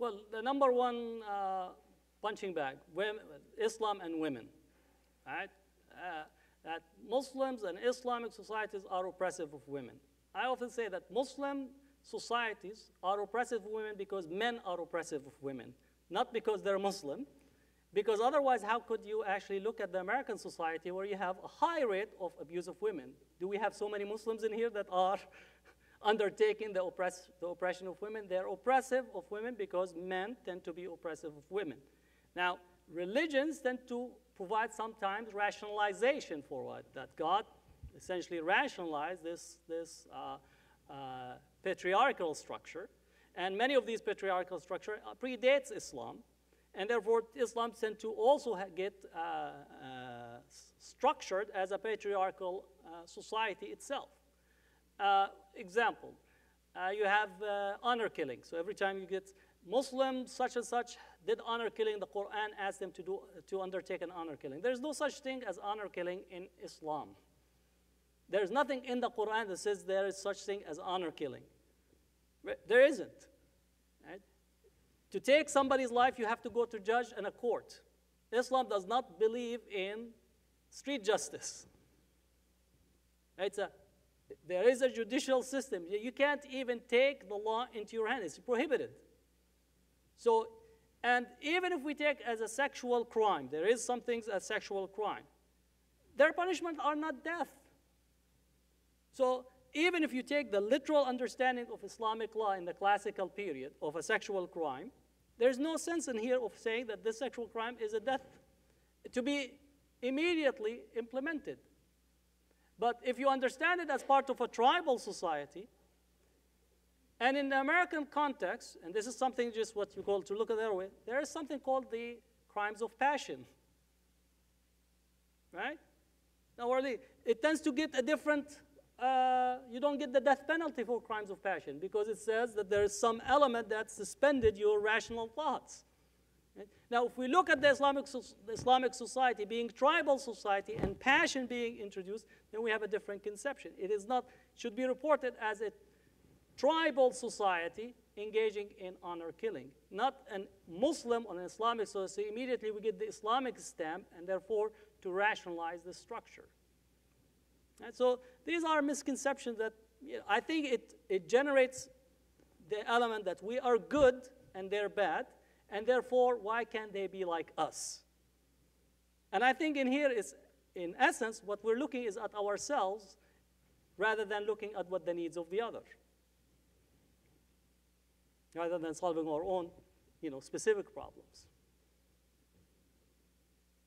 Well, the number one punching bag, Islam and women, right? That Muslims and Islamic societies are oppressive of women. I often say that Muslim societies are oppressive of women because men are oppressive of women, not because they're Muslim, because otherwise how could you actually look at the American society where you have a high rate of abuse of women? Do we have so many Muslims in here that are undertaking the oppression of women? They're oppressive of women because men tend to be oppressive of women. Now, religions tend to provide sometimes rationalization for what? That God essentially rationalized this patriarchal structure. And many of these patriarchal structure predates Islam. And therefore, Islam tends to also get structured as a patriarchal society itself. Example, you have honor killing. So every time you get Muslim such and such did honor killing, the Qur'an asks them to undertake an honor killing. There's no such thing as honor killing in Islam. There's nothing in the Qur'an that says there is such thing as honor killing. There isn't. Right? To take somebody's life, you have to go to judge and a court. Islam does not believe in street justice. There is a judicial system. You can't even take the law into your hand. It's prohibited. So, and even if we take as a sexual crime, there is some things as sexual crime. Their punishment are not death. So even if you take the literal understanding of Islamic law in the classical period of a sexual crime, there's no sense in here of saying that this sexual crime is a death to be immediately implemented. But if you understand it as part of a tribal society, and in the American context, and this is something just what you call to look at their way, there is something called the crimes of passion. Right? Now, it tends to get a different, you don't get the death penalty for crimes of passion because it says that there is some element that suspended your rational thoughts. Right? Now, if we look at the Islamic society being tribal society and passion being introduced, then we have a different conception. It is not, should be reported as a tribal society engaging in honor killing, not a Muslim or an Islamic society. Immediately we get the Islamic stamp, and therefore to rationalize the structure. And so these are misconceptions that I think it generates the element that we are good and they're bad, and therefore why can't they be like us? And I think in here is, in essence, what we're looking is at ourselves rather than looking at what the needs of the other, rather than solving our own, specific problems.